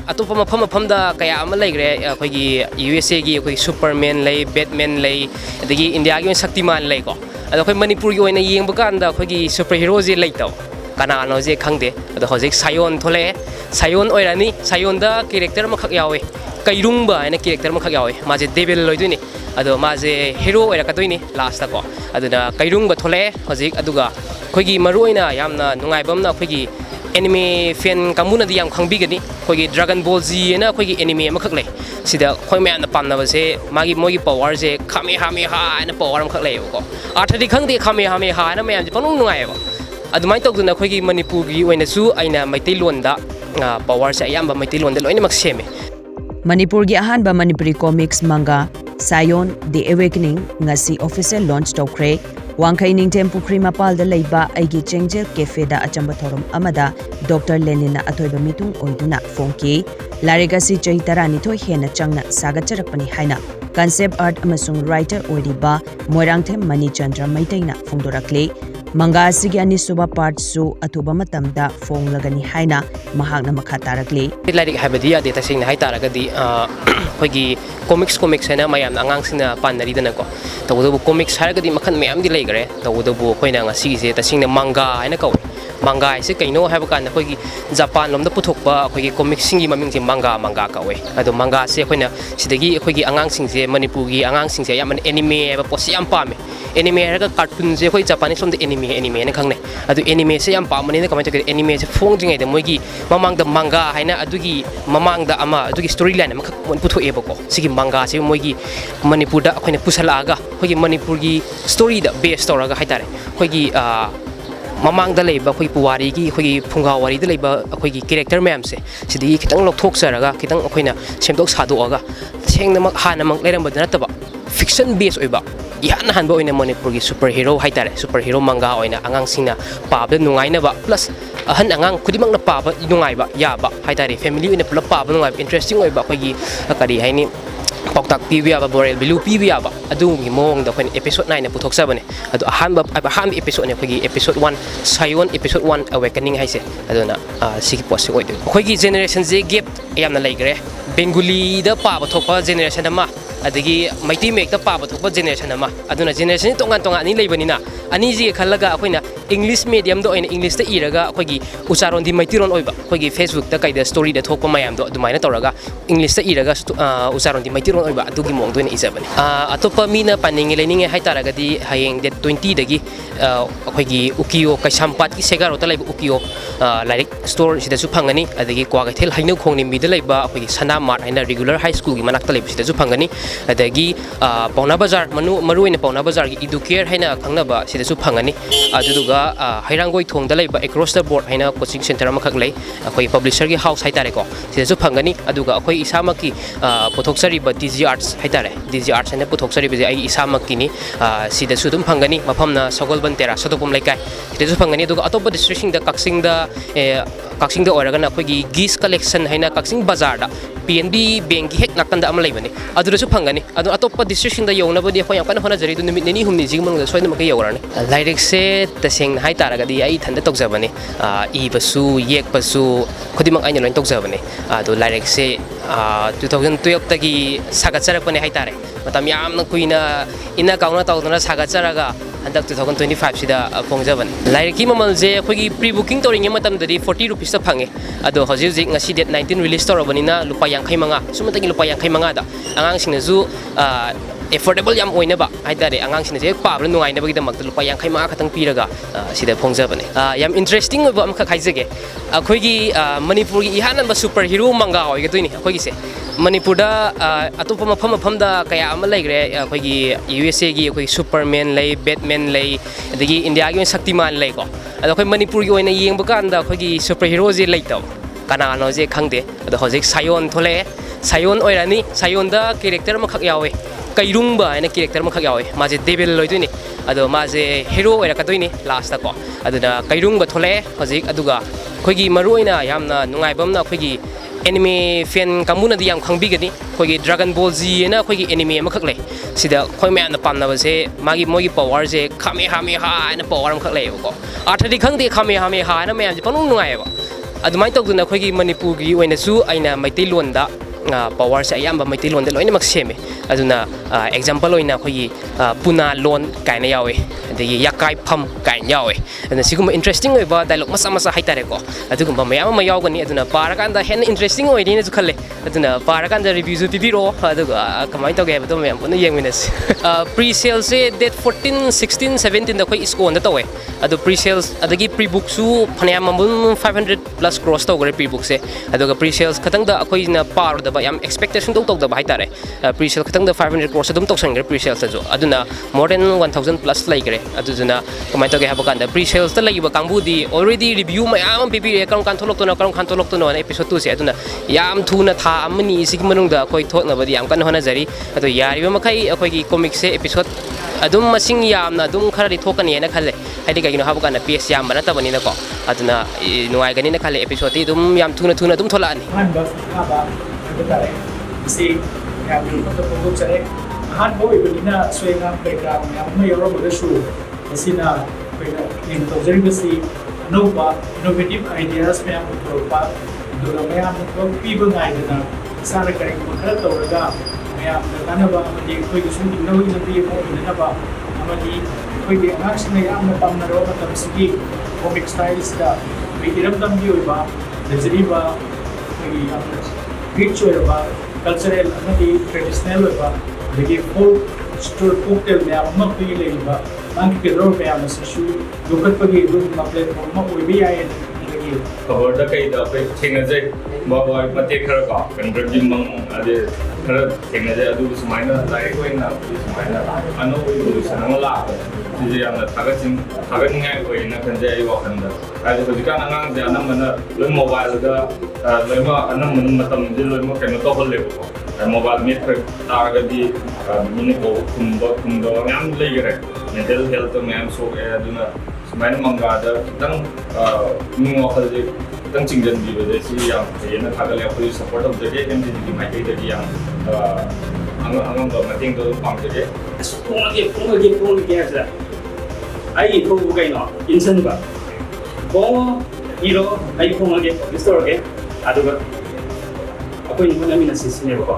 ꯑꯇꯣꯞꯄ ꯃꯐꯝꯗ ꯀꯌꯥ ꯑꯃ ꯂꯩꯈ꯭ꯔꯦ ꯑꯩꯈꯣꯏꯒꯤ USA ꯒꯤ ꯑꯩꯈꯣꯏ ꯁꯨꯄꯔꯃꯦꯟ ꯂꯩ ꯕꯦꯠꯃꯦꯟ ꯂꯩ ꯑꯗꯒꯤ ꯏꯟꯗꯤꯌꯥꯒꯤ ꯑꯣꯏꯅ ꯁꯛꯇꯤꯃꯥꯟ ꯂꯩꯀꯣ ꯑꯗꯣ ꯑꯩꯈꯣꯏ ꯃꯅꯤꯄꯨꯔꯒꯤ ꯑꯣꯏꯅ ꯌꯦꯡꯕ ꯀꯥꯟꯗ ꯑꯩꯈꯣꯏꯒꯤ ꯁꯨꯄꯔ ꯍꯤꯔꯣꯁꯦ ꯂꯩꯇꯕ ꯀꯅꯥꯅꯣꯁꯦ ꯈꯪꯗꯦ ꯑꯗꯣ ꯍꯧꯖꯤꯛ ꯁꯥꯌꯣꯟ ꯊꯣꯛꯂꯛꯑꯦ ꯁꯥꯌꯣꯟ ꯑꯣꯏꯔꯅꯤ ꯁꯥꯌꯣꯟꯗ ꯀꯦꯔꯦꯛꯇꯔ ꯑꯃꯈꯛ ꯌꯥꯎꯋꯦ ꯀꯩꯔꯨꯡꯕ ꯍꯥꯏꯅ ꯀꯦꯔꯦꯛꯇꯔ ꯑꯃꯈꯛ ꯌꯥꯎꯋꯦ ꯃꯥꯁꯦ ꯗꯦꯕꯤꯜ ꯑꯣꯏꯗꯣꯏꯅꯤ ꯑꯗꯣ ꯃꯥꯁꯦ ꯍꯤꯔꯣ ꯑꯣꯏꯔꯛꯀꯗꯣꯏꯅꯤ ꯂꯥꯁꯇꯀꯣ ꯑꯗꯨꯅ ꯀꯩꯔꯨꯡꯕ ꯊꯣꯛꯂꯛꯑꯦ ꯍꯧꯖꯤꯛ ꯑꯗꯨꯒ ꯑꯩꯈꯣꯏꯒꯤ ꯃꯔꯨꯑꯣꯏꯅ ꯌꯥꯝꯅ ꯅꯨꯡꯉꯥꯏꯕ ꯑꯃꯅ ꯑꯩꯈꯣꯏꯒꯤ ꯑꯦꯅꯤꯃꯦ ꯐꯦꯟ ꯀꯥꯡꯕꯨꯅꯗꯤ ꯌꯥꯝ ꯈꯪꯕꯤꯒꯅꯤ ꯑꯩꯈꯣꯏꯒꯤ ꯗ꯭ꯔꯥꯒꯟ ꯕꯣꯜ ꯖꯤ ꯍꯥꯏꯅ ꯑꯩꯈꯣꯏꯒꯤ ꯑꯦꯅꯤꯃꯦ ꯑꯃꯈꯛ ꯂꯩ ꯁꯤꯗ ꯑꯩꯈꯣꯏ ꯃꯌꯥꯝꯅ ꯄꯥꯝꯅꯕꯁꯦ ꯃꯣꯏꯒꯤ ꯄꯋꯥꯔꯁꯦ ꯈꯥꯃꯦ ꯍꯥꯃꯦ ꯍꯥ ꯍꯥꯏꯅ ꯄꯋꯥꯔ ꯑꯃꯈꯛ ꯂꯩꯌꯦꯕꯀꯣ ꯑꯥꯔꯊꯗꯤ ꯈꯪꯗꯦ ꯈꯥꯃꯦ ꯍꯥꯃꯦ ꯍꯥ ꯍꯥꯏꯅ ꯃꯌꯥꯝꯁꯦ ꯄꯪꯅꯨꯡ ꯅꯨꯡꯉꯥꯏꯌꯦꯕ ꯑꯗꯨꯃꯥꯏꯅ ꯇꯧꯗꯅ ꯑꯩꯈꯣꯏꯒꯤ ꯃꯅꯤꯄꯨꯔꯒꯤ ꯑꯣꯏꯅꯁꯨ ꯑꯩꯅ ꯃꯩꯇꯩꯂꯣꯟꯗ ꯄꯋꯥꯔꯁꯦ ꯑꯌꯥꯝꯕ ꯃꯩꯇꯩꯂꯣꯟꯗ ꯂꯣꯏꯅꯃꯛ ꯁꯦꯝꯃꯦ ꯃꯅꯤꯄꯨꯔꯒꯤ ꯑꯍꯥꯟꯕ ꯃꯅꯤꯄꯨꯔꯤ ꯀꯣꯃꯤꯛꯁ ꯃꯪꯒꯥ ꯁꯥꯌꯣꯟ ꯗꯤ ꯑꯦꯋꯦꯀꯅꯤꯡ ꯉꯁꯤ ꯑꯣꯐꯤꯁꯤꯌꯦꯜ ꯂꯣꯟꯆ ꯇꯧꯈ꯭ꯔꯦ ꯋꯥꯡꯈꯩ ꯅꯤꯡꯊꯦꯝ ꯄꯨꯈ꯭ꯔꯤ ꯃꯄꯥꯜꯗ ꯂꯩꯕ ꯑꯩꯒꯤ ꯆꯦꯡꯖꯦꯜ ꯀꯦꯐꯦꯗ ꯑꯆꯝꯕ ꯊꯧꯔꯝ ꯑꯃꯗ ꯗꯣꯛꯇꯔ ꯂꯦꯅꯤꯟꯅ ꯑꯊꯣꯏꯕ ꯃꯤꯇꯨꯡ ꯑꯣꯏꯗꯨꯅ ꯐꯣꯡꯈꯤ ꯂꯥꯏꯔꯤꯛ ꯑꯁꯤ ꯆꯍꯤ 12 ꯍꯦꯟꯅ ꯆꯪꯅ ꯁꯥꯒꯠꯆꯔꯛꯄꯅꯤ ꯍꯥꯏꯅ ꯀꯟꯁꯦꯞ ꯑꯥꯔꯠ ꯑꯃꯁꯨꯡ ꯔꯥꯏꯇꯔ ꯑꯣꯏꯔꯤꯕ ꯃꯣꯏꯔꯥꯡꯊꯦꯝ ꯃꯅꯤꯆꯟꯗ꯭ꯔ ꯃꯩꯇꯩꯅ ꯐꯣꯡꯗꯣꯔꯛꯂꯤ ꯃꯪꯒꯥ ꯑꯁꯤꯒꯤ ꯑꯅꯤꯁꯨꯕ ꯄꯥꯔꯠꯁꯨ ꯑꯊꯨꯕ ꯃꯇꯝꯗ ꯐꯣꯡꯂꯒꯅꯤ ꯍꯥꯏꯅ ꯃꯍꯥꯛꯅ ꯃꯈꯥ ꯇꯥꯔꯛꯂꯤ ꯂꯥꯏꯔꯤꯛ ꯍꯥꯏꯕꯗꯤ ꯌꯥꯗꯦ ꯇꯁꯦꯡꯅ ꯍꯥꯏꯇꯥꯔꯒꯗꯤ ꯑꯩꯈꯣꯏꯒꯤ ꯀꯣꯃꯤꯛꯁ ꯍꯥꯏꯅ ꯃꯌꯥꯝꯅ ꯑꯉꯥꯡꯁꯤꯡꯅ ꯄꯥꯟꯅꯔꯤꯗꯅꯀꯣ ꯇꯧꯕꯇꯕꯨ ꯀꯣꯃꯤꯛꯁ ꯍꯥꯏꯔꯒꯗꯤ ꯃꯈꯜ ꯃꯌꯥꯝꯗꯤ ꯂꯩꯈ꯭ꯔꯦ ꯇꯧꯕꯇꯕꯨ ꯑꯩꯈꯣꯏꯅ ꯉꯁꯤꯒꯤꯁꯦ ꯇꯁꯦꯡꯅ ꯃꯪꯒꯥ ꯍꯥꯏꯅ ꯀꯧꯏ ꯃꯪꯒꯥ ꯍꯥꯏꯁꯦ ꯀꯩꯅꯣ ꯍꯥꯏꯕ ꯀꯥꯟꯗ ꯑꯩꯈꯣꯏꯒꯤ ꯖꯄꯥꯟ ꯂꯣꯝꯗ ꯄꯨꯊꯣꯛꯄ ꯑꯩꯈꯣꯏꯒꯤ ꯀꯣꯃꯤꯛꯁꯤꯡꯒꯤ ꯃꯃꯤꯡꯁꯦ ꯃꯪꯒꯥ ꯀꯧꯋꯦ ꯑꯗꯣ ꯃꯪꯒꯥꯁꯦ ꯑꯩꯈꯣꯏꯅ ꯁꯤꯗꯒꯤ ꯑꯩꯈꯣꯏꯒꯤ ꯑꯉꯥꯡꯁꯤꯡꯁꯦ ꯃꯅꯤꯄꯨꯔꯒꯤ ꯑꯉꯥꯡꯁꯤꯡꯁꯦ ꯑꯌꯥꯝꯕꯅ ꯑꯦꯅꯤꯃꯦ ꯍꯥꯏꯕ ꯄꯣꯠꯁꯦ ꯌꯥꯝ ꯄꯥꯝꯃꯦ ꯑꯦꯅꯤꯃꯦ ꯍꯥꯏꯔꯒ ꯀꯥꯔꯇꯨꯟꯁꯦ ꯑꯩꯈꯣꯏ ꯖꯄꯥꯅꯤꯁ ꯂꯣꯝꯗ ꯑꯦꯅꯤꯃꯦ ꯍꯥꯏꯅ ꯈꯪꯅꯩ ꯑꯗꯣ ꯑꯦꯅꯤꯃꯦꯁꯦ ꯌꯥꯝ ꯄꯥꯝꯕꯅꯤꯅ ꯀꯃꯥꯏꯅ ꯇꯧꯒꯦ ꯑꯦꯅꯤꯃꯦꯁꯦ ꯐꯣꯡꯗ꯭ꯔꯤꯉꯩꯗ ꯃꯣꯏꯒꯤ ꯃꯃꯥꯡꯗ ꯃꯪꯒꯥ ꯍꯥꯏꯅ ꯑꯗꯨꯒꯤ ꯃꯃꯥꯡꯗ ꯑꯗꯨꯒꯤ ꯁ꯭ꯇꯣꯔꯤ ꯂꯥꯏꯟ ꯑꯃꯈꯛ ꯄꯨꯊꯣꯛꯑꯦꯕꯀꯣ ꯁꯤꯒꯤ ꯃꯪꯒꯥꯁꯦ ꯃꯣꯏꯒꯤ ꯃꯅꯤꯄꯨꯔꯗ ꯑꯩꯈꯣꯏꯅ ꯄꯨꯁꯜꯂꯛꯑꯒ ꯑꯩꯈꯣꯏꯒꯤ ꯃꯅꯤꯄꯨꯔꯒꯤ ꯁ꯭ꯇꯣꯔꯤꯗ ꯕꯦꯁ ꯇꯧꯔꯒ ꯍꯥꯏꯇꯥꯔꯦ ꯑꯩꯈꯣꯏꯒꯤ ꯃꯃꯥꯡꯗ ꯂꯩꯕ ꯑꯩꯈꯣꯏꯒꯤ ꯄꯨꯋꯥꯔꯤꯒꯤ ꯑꯩꯈꯣꯏꯒꯤ ꯐꯨꯡꯒꯥ ꯋꯥꯔꯤꯗ ꯂꯩꯕ ꯑꯩꯈꯣꯏꯒꯤ ꯀꯦꯔꯦꯛꯇꯔ ꯃꯌꯥꯝꯁꯦ ꯁꯤꯗꯒꯤ ꯈꯤꯇꯪ ꯂꯧꯊꯣꯛꯆꯔꯒ ꯈꯤꯇꯪ ꯑꯩꯈꯣꯏꯅ ꯁꯦꯝꯗꯣꯛ ꯁꯥꯗꯣꯛꯑꯒ ꯇꯁꯦꯡꯅꯃꯛ ꯍꯥꯟꯅꯃꯛ ꯂꯩꯔꯝꯕꯗ ꯅꯠꯇꯕ ꯐꯤꯛꯁꯟ ꯕꯦꯁ ꯑꯣꯏꯕ ꯏꯍꯥꯟ ꯍꯥꯟꯕ ꯑꯣꯏꯅ ꯃꯅꯤꯄꯨꯔꯒꯤ ꯁꯨꯄꯔ ꯍꯤꯔꯣ ꯍꯥꯏꯇꯥꯔꯦ ꯁꯨꯄꯔ ꯍꯤꯔꯣ ꯃꯪꯒꯥ ꯑꯣꯏꯅ ꯑꯉꯥꯡꯁꯤꯡꯅ ꯄꯥꯕꯗ ꯅꯨꯡꯉꯥꯏꯅꯕ ꯄ꯭ꯂꯁ ꯑꯍꯟ ꯑꯉꯥꯡ ꯈꯨꯗꯤꯡꯃꯛꯅ ꯄꯥꯕ ꯅꯨꯡꯉꯥꯏꯕ ꯌꯥꯕ ꯍꯥꯏꯇꯥꯔꯦ ꯐꯦꯃꯤꯂꯤ ꯑꯣꯏꯅ ꯄꯨꯂꯞ ꯄꯥꯕ ꯅꯨꯡꯉꯥꯏꯕ ꯏꯟꯇꯔꯦꯁꯇꯤꯡ ꯑꯣꯏꯕ ꯑꯩꯈꯣꯏꯒꯤ ꯀꯔꯤ ꯍꯥꯏꯅꯤ ꯄꯥꯎꯇꯥꯛ ꯄꯤꯕ ꯌꯥꯕ ꯃꯣꯔꯦꯜ ꯚꯦꯂꯨ ꯄꯤꯕ ꯌꯥꯕ ꯑꯗꯨꯒꯤ ꯃꯑꯣꯡꯗ ꯑꯩꯈꯣꯏꯅ ꯑꯦꯄꯤꯁꯣꯗ 9 ꯄꯨꯊꯣꯛꯆꯕꯅꯦ ꯑꯗꯣ ꯑꯍꯥꯟꯕ ꯑꯦꯄꯤꯁꯣꯗꯅꯦ ꯑꯩꯈꯣꯏꯒꯤ एपिसोड 1 सायोन एपिसोड 1 अवेकनिंग हाइसे अदुना सिगी पोस्ट ओइदो अखोइगी जेनरेशन जे गेप यामना लेग्रे बेंगुली द पाबा थोपा जेनरेशन अमा अदगी मैती मेक द पाबा थोपा जेनरेशन अमा अदुना जेनरेशन तोंगान अनि लेबनिना अनि जी खल्लगा अखोइना इंग्लिश मीडियम द ओइना इंग्लिश द इरगा अखोइगी उचारोन दि मैतीरोन ओइबा अखोइगी फेसबुक द काइदा स्टोरी द थोपा मयाम दो अदुमाइना तौरगा इंग्लिश द इरगा उचारोन दि मैतीरोन ओइबा अदुगी मोंग दोइना इजाबनी अतोपा मीना पानिंग लेनिंगे हाइतारगदी हयेंग डेट 20 दगी अखोइगी उकियो कैसामपात की सेगारो त लेबा उकियो लाइक स्टोर सिदसु फंगनी अदगी क्वागैथेल हाइनो खोंगनि मिद लेबा अखोइगी सना मार्ट हाइना रेगुलर हाई स्कूल की मनाक त लेबा सिदसु फंगनी अदगी पौना बाजार मरुइना पौना बाजार की इडुकेयर हाइना खंगनबा सिदसु फंगनी अदुदुगा हाइरांगोई थोंग द लेबा एक्रॉस द बोर्ड हाइना कोचिंग सेंटर अमखक लै अखोइ पब्लिशर की हाउस हाइतारेको सिदसु फंगनी अदुगा अखोइ इसामकी पुथोक्सरिबा डीजी आर्ट्स हाइतारे डीजी आर्ट्स हाइना पुथोक्सरिबा आई इसामकीनी सिदसु दुम फंगनी मफमना सगोलबन तेरा सदोपम लेकाय सिदसु फंगनी अदुगा अतोपा डिस्ट्रिक्ट द कक्सिंग द ओरगना अखोइगी गीस कलेक्शन हाइना कक्सिंग बाजार दा PNB बैंक की हेक नाकंद अमल लेबनी अदुरसु फंगनी अदु अतोपा डिस्ट्रिक्ट द यौनबदी अखोइ याम कन होना जरी दु निमित नेनी हुमनि जिग मनग सोइद मके यौरानी लाइरिक से तसेंग हाइ तारगदी आई थंद तोकजबनी इबसु येकपसु खुदिमक आइना लोइन तोकजबनी अदु लाइरिक से 2012 तगी सागचरपने हाइ तारे मतम यामन कुइना इना काउना तौदना सागचरगा हंदक 2025 सिदा फोंगजबन लाइरिक की ममल जे अखोइगी प्री बुकिंग तोरिंगे मतमददी 40 रुपीस त फंगे अदो हजि हजि ngasi date 19 रिलीज तोरबनिना लुपा 55 सुमतगी लुपा 55 दा angang singnazu affordable yam oinaba haitare angang sine je pabla nungainaba gidamak lupa 55 khatang piraga sida phongjabane yam interesting oiba amkha khaijage akhoi manipur gi ihanan ba super hero manga oiga toini akhoi se manipur da atopa mafam da kaya ama laigre akhoi gi USA gi akhoi superman lay batman lay adagi india gi shaktiman lay ko akhoi manipur gi oina yengba kanda akhoi gi super hero je laitaw kanano je khangde ado hojik sayon thole sayon oirani sayon da character amakhak yawe kairungba haina character amakhak yawe maje devil loiduni ado maje hero oirakaduni last ta ko aduna kairungba thole hojik aduga khoigi maruina yamna nungaibamna khoigi anime fan kamunadi yam khangbigani khoigi dragon ball z na khoigi anime amakhak lei sida khoi mayamna pamnabase mogi power je khame ha na power amakhak lei ko arthadi khangde khame ha na mayam je panung nungai ba ꯑꯗꯨꯃꯥꯏꯅ ꯇꯧꯗꯅ ꯑꯩꯈꯣꯏꯒꯤ ꯃꯅꯤꯄꯨꯔꯒꯤ ꯑꯣꯏꯅꯁꯨ ꯑꯩꯅ ꯃꯩꯇꯩꯂꯣꯟꯗ ꯄꯋꯥꯔꯁꯦ ꯑꯌꯥꯝꯕ ꯃꯩꯇꯩꯂꯣꯟꯗ ꯂꯣꯏꯅꯃꯛ ꯁꯦꯝꯃꯦ ꯑꯗꯨꯅ ꯑꯦꯛꯖꯥꯝꯄꯜ ꯑꯣꯏꯅ ꯑꯩꯈꯣꯏꯒꯤ ꯄꯨꯅꯥ ꯂꯣꯟ ꯀꯥꯏꯅ ꯌꯥꯎꯋꯦ ꯑꯗꯒꯤ ꯌꯥꯀꯥꯏꯐꯝ ꯀꯥꯏꯅ ꯌꯥꯎꯋꯦ ꯑꯗꯨꯅ ꯁꯤꯒꯨꯝꯕ ꯏꯟꯇꯔꯦꯁꯇꯤꯡ ꯑꯣꯏꯕ ꯗꯥꯏꯂꯣꯛ ꯃꯆꯥ ꯃꯆꯥ ꯍꯥꯏꯇꯥꯔꯦꯀꯣ ꯑꯗꯨꯒꯨꯝꯕ ꯃꯌꯥꯝ ꯑꯃ ꯌꯥꯎꯒꯅꯤ ꯑꯗꯨꯅ ꯄꯥꯔꯀꯥꯟꯗ ꯍꯦꯟꯅ ꯏꯟꯇꯔꯦꯁꯇꯤꯡ ꯑꯣꯏꯅꯤꯅꯁꯨ ꯈꯜꯂꯦ ꯑꯗꯨꯅ ꯄꯥꯔꯀꯥꯟꯗ ꯔꯤꯚ꯭ꯌꯨꯁꯨ ꯄꯤꯕꯤꯔꯛꯑꯣ ꯑꯗꯨꯒ ꯀꯃꯥꯏꯅ ꯇꯧꯒꯦ ꯍꯥꯏꯕꯗꯣ ꯃꯌꯥꯝ ꯄꯨꯟꯅ ꯌꯦꯡꯃꯤꯟꯅꯁꯤ ꯄ꯭ꯔꯤ ꯁꯦꯜꯁꯦ ꯗꯦꯠ 14, 16, 17ꯗ ꯑꯩꯈꯣꯏ ꯏꯁꯀꯣꯟꯗ ꯇꯧꯋꯦ ꯑꯗꯣ ꯄ꯭ꯔꯤ ꯁꯦꯜꯁ ꯑꯗꯒꯤ ꯄ꯭ꯔꯤ ꯕꯨꯛꯁꯨ ꯐꯅꯌꯥꯝ ꯑꯃ 500+ ꯀ꯭ꯔꯣꯁ ꯇꯧꯈ꯭ꯔꯦ ꯄ꯭ꯔꯤ ꯕꯨꯛꯁꯦ ꯑꯗꯨꯒ ꯄ꯭ꯔꯤ ꯁꯦꯜꯁ ꯈꯇꯪꯗ ꯑꯩꯈꯣꯏꯅ ꯄꯥꯔꯨꯗꯕ ꯌꯥꯝ ꯑꯦꯛꯁꯄꯦꯛꯇꯦꯁꯟ ꯇꯧꯗꯕ ꯍꯥꯏꯇꯥꯔꯦ ꯄ꯭ꯔꯤ ꯁꯦꯜ ꯈꯇꯪꯗ 500 ꯀ꯭ꯔꯣꯁ ꯑꯗꯨꯝ ꯇꯧꯁꯟꯈ꯭ರೆ ꯄ꯭ꯔꯤ ꯁꯦꯜꯁꯇꯁꯨ ꯑꯗꯨꯅ ꯃꯣꯔ ꯗꯦꯟ 1000+ ꯂꯩꯈ꯭ꯔꯦ ꯑꯗꯨꯗꯨꯅ ꯀꯃꯥꯏꯅ ꯇꯧꯒꯦ ꯍꯥꯏꯕ ꯀꯥꯟꯗ ꯄ꯭ꯔꯤ ꯁꯦꯜꯁꯇ ꯂꯩꯕ ꯀꯥꯡꯕꯨꯗꯤ ꯑꯣꯜꯔꯦꯗꯤ ꯔꯤꯚ꯭ꯌू ꯃꯌꯥꯝ ꯑꯃ ꯄꯤꯕꯤꯔꯛꯑꯦ ꯀꯔꯝ ꯀꯥꯟ ꯊꯣꯛꯂꯛꯇꯣꯏꯅꯣ एपिसोड 2 से अदुना याम थुना था अमनी इसी मनुंगदा अखोई थोकनबदी याम कन होनाजरी अदो यारिबा मखै अखोई कॉमिक से एपिसोड अदुम मसिंग यामना अदुम खरादि थोकनी हैना खल्ले हाइदि कगिनो हाबु काना पेज याम बना तबनिना को अदुना नुआइगनी ना खल्ले एपिसोड ति अदुम याम थुना अदुम थोलानी हान बस हाबा बतारे इसी याम तो पोगो चले हान बोय बनिना स्वेगा पेगा याम म योरो बगसु इसीना पेगा इन तो जरी बसी नोबा इनोवेटिव आइडियाज में हम थोपा दुगा में हम तो पीबो गाइदना सारा करे खरा तौरगा मैं हम गानबा अमदी कोई किसु इनोवे जति मो इनबा अमदी कोई के अनाक्स में हम तमनरो मतलब सिकी कॉमिक स्टाइल्स दा विरम तम भी होबा नजरीबा कोई हम रिच होबा कल्चरल अमदी ट्रेडिशनल होबा लगे फोक स्टोर कोकटेल में हम कोई लेबा मांग के रो पे हम सशु दुखत पगी दु प्लेटफॉर्म में कोई भी आए लगे खबर द कई द पे थेंगजे बाबा मते खर का कंट्री मंग अदे खर थेंगजे अदु सुमाइना लाइ कोइना सुमाइना अनो इवोल्यूशन अमा ला जे यामना थागनिंगाय कोइना खंजे आई वाखंद आदे हुजिकान अंगांग जे अनमना लोय मोबाइल दा लोयमा अनमन मतम जे लोयमा केनो तो हलेबो मोबाइल में तारगदी मिनिको कुंदो याम लेगरे मेंटल हेल्थ मैम सो अदुना सुमाइना मंगादा खितंग नुंग वखलजे खितंग चिंजन बिबजे सि याम येना थागले अखोई support of the day MDD माइटे दगी याम अंगंग द मथिंग दो पांगजे पोंगे आजा आई को गइनो इंसनबा को हीरो आई पोंगे स्टोरगे अदुगा अखोई निमना मिना सिसिनेबो